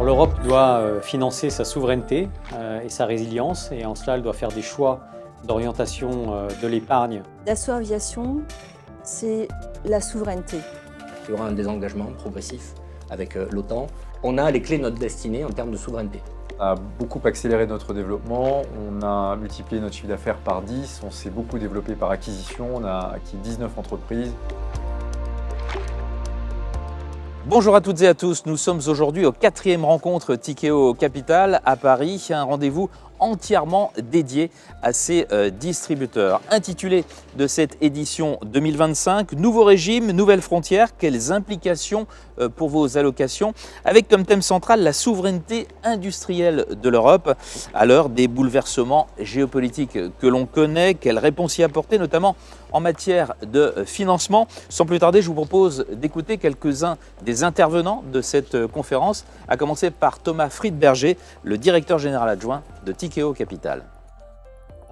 L'Europe doit financer sa souveraineté et sa résilience, et en cela elle doit faire des choix d'orientation de l'épargne. Dassault Aviation, c'est la souveraineté. Il y aura un désengagement progressif avec l'OTAN. On a les clés de notre destinée en termes de souveraineté. On a beaucoup accéléré notre développement, on a multiplié notre chiffre d'affaires par 10, on s'est beaucoup développé par acquisition, on a acquis 19 entreprises. Bonjour à toutes et à tous, nous sommes aujourd'hui au 4e rencontre Tikehau Capital à Paris, un rendez-vous entièrement dédié à ces distributeurs. Intitulé de cette édition 2025, Nouveau régime, nouvelles frontières, quelles implications pour vos allocations, avec comme thème central la souveraineté industrielle de l'Europe à l'heure des bouleversements géopolitiques que l'on connaît, quelles réponses y apporter, notamment en matière de financement. Sans plus tarder, je vous propose d'écouter quelques-uns des intervenants de cette conférence, à commencer par Thomas Friedberger, le directeur général adjoint de Tikehau Capital.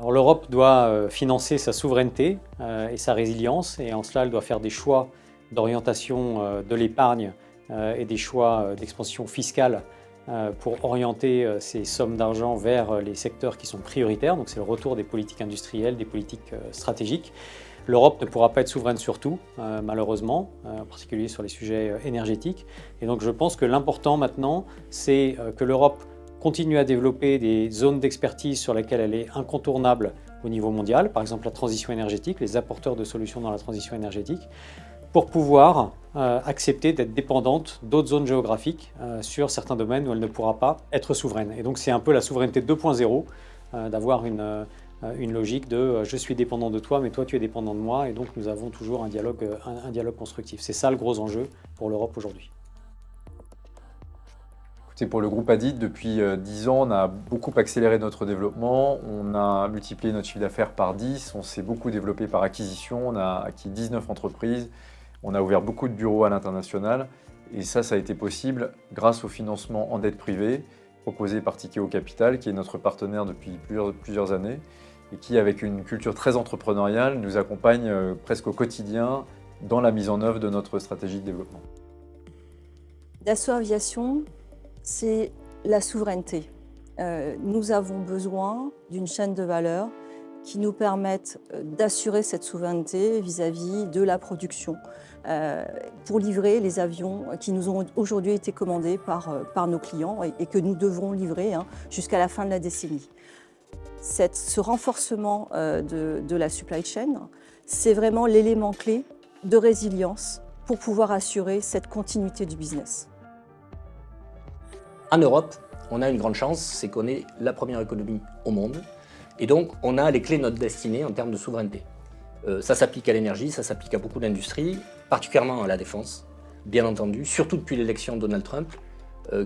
L'Europe doit financer sa souveraineté et sa résilience, et en cela elle doit faire des choix d'orientation de l'épargne et des choix d'expansion fiscale pour orienter ces sommes d'argent vers les secteurs qui sont prioritaires. Donc c'est le retour des politiques industrielles, des politiques stratégiques. L'Europe ne pourra pas être souveraine sur tout, malheureusement, en particulier sur les sujets énergétiques. Et donc je pense que l'important maintenant, c'est que l'Europe continue à développer des zones d'expertise sur lesquelles elle est incontournable au niveau mondial, par exemple la transition énergétique, les apporteurs de solutions dans la transition énergétique, pour pouvoir accepter d'être dépendante d'autres zones géographiques sur certains domaines où elle ne pourra pas être souveraine. Et donc c'est un peu la souveraineté 2.0, d'avoir une logique de je suis dépendant de toi, mais toi tu es dépendant de moi, et donc nous avons toujours un dialogue constructif. C'est ça le gros enjeu pour l'Europe aujourd'hui. Pour le groupe Adit, depuis 10 ans, on a beaucoup accéléré notre développement, on a multiplié notre chiffre d'affaires par 10, on s'est beaucoup développé par acquisition, on a acquis 19 entreprises, on a ouvert beaucoup de bureaux à l'international, et ça a été possible grâce au financement en dette privée proposé par Tikehau Capital, qui est notre partenaire depuis plusieurs années, et qui, avec une culture très entrepreneuriale, nous accompagne presque au quotidien dans la mise en œuvre de notre stratégie de développement. Dassault Aviation, c'est la souveraineté. Nous avons besoin d'une chaîne de valeur qui nous permette d'assurer cette souveraineté vis-à-vis de la production pour livrer les avions qui nous ont aujourd'hui été commandés par nos clients et que nous devrons livrer jusqu'à la fin de la décennie. Ce renforcement de la supply chain, c'est vraiment l'élément clé de résilience pour pouvoir assurer cette continuité du business. En Europe, on a une grande chance, c'est qu'on est la première économie au monde. Et donc, on a les clés de notre destinée en termes de souveraineté. Ça s'applique à l'énergie, ça s'applique à beaucoup d'industries, particulièrement à la défense, bien entendu, surtout depuis l'élection de Donald Trump,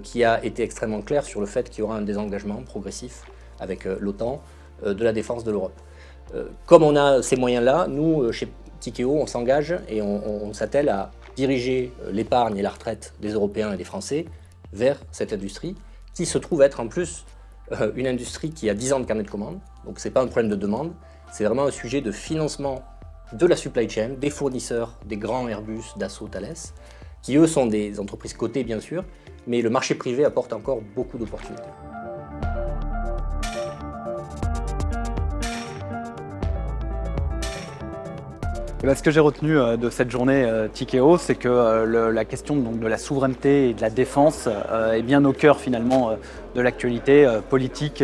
qui a été extrêmement clair sur le fait qu'il y aura un désengagement progressif avec l'OTAN de la défense de l'Europe. Comme on a ces moyens-là, nous, chez Tikehau, on s'engage et on s'attelle à diriger l'épargne et la retraite des Européens et des Français vers cette industrie, qui se trouve être en plus une industrie qui a 10 ans de carnet de commandes, donc ce n'est pas un problème de demande, c'est vraiment un sujet de financement de la supply chain, des fournisseurs, des grands Airbus, Dassault, Thales, qui eux sont des entreprises cotées bien sûr, mais le marché privé apporte encore beaucoup d'opportunités. Ce que j'ai retenu de cette journée Tikehau, c'est que la question donc, de la souveraineté et de la défense est bien au cœur finalement de l'actualité politique,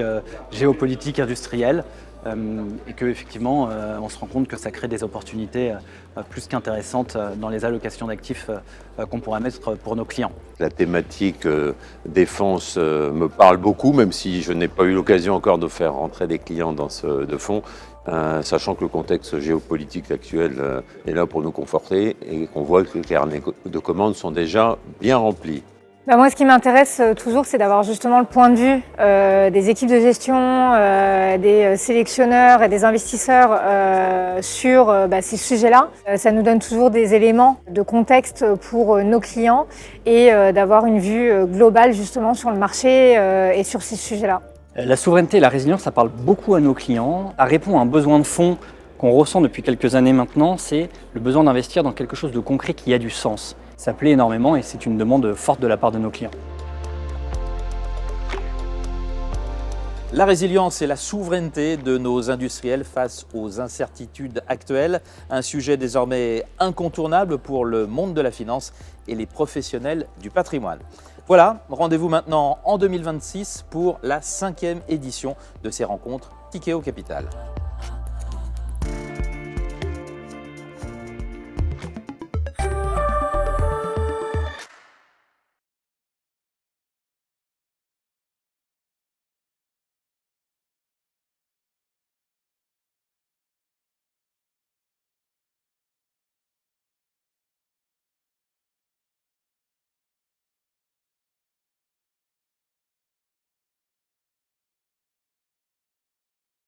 géopolitique, industrielle, et qu'effectivement on se rend compte que ça crée des opportunités plus qu'intéressantes dans les allocations d'actifs qu'on pourrait mettre pour nos clients. La thématique défense me parle beaucoup, même si je n'ai pas eu l'occasion encore de faire rentrer des clients dans ce fonds. Sachant que le contexte géopolitique actuel est là pour nous conforter et qu'on voit que les carnets de commandes sont déjà bien remplis. Moi, ce qui m'intéresse toujours, c'est d'avoir justement le point de vue des équipes de gestion, des sélectionneurs et des investisseurs sur ces sujets-là. Ça nous donne toujours des éléments de contexte pour nos clients et d'avoir une vue globale justement sur le marché et sur ces sujets-là. La souveraineté et la résilience, ça parle beaucoup à nos clients. Ça répond à un besoin de fond qu'on ressent depuis quelques années maintenant, c'est le besoin d'investir dans quelque chose de concret qui a du sens. Ça plaît énormément et c'est une demande forte de la part de nos clients. La résilience et la souveraineté de nos industriels face aux incertitudes actuelles, un sujet désormais incontournable pour le monde de la finance et les professionnels du patrimoine. Voilà, rendez-vous maintenant en 2026 pour la 5e édition de ces rencontres Tikeo Capital.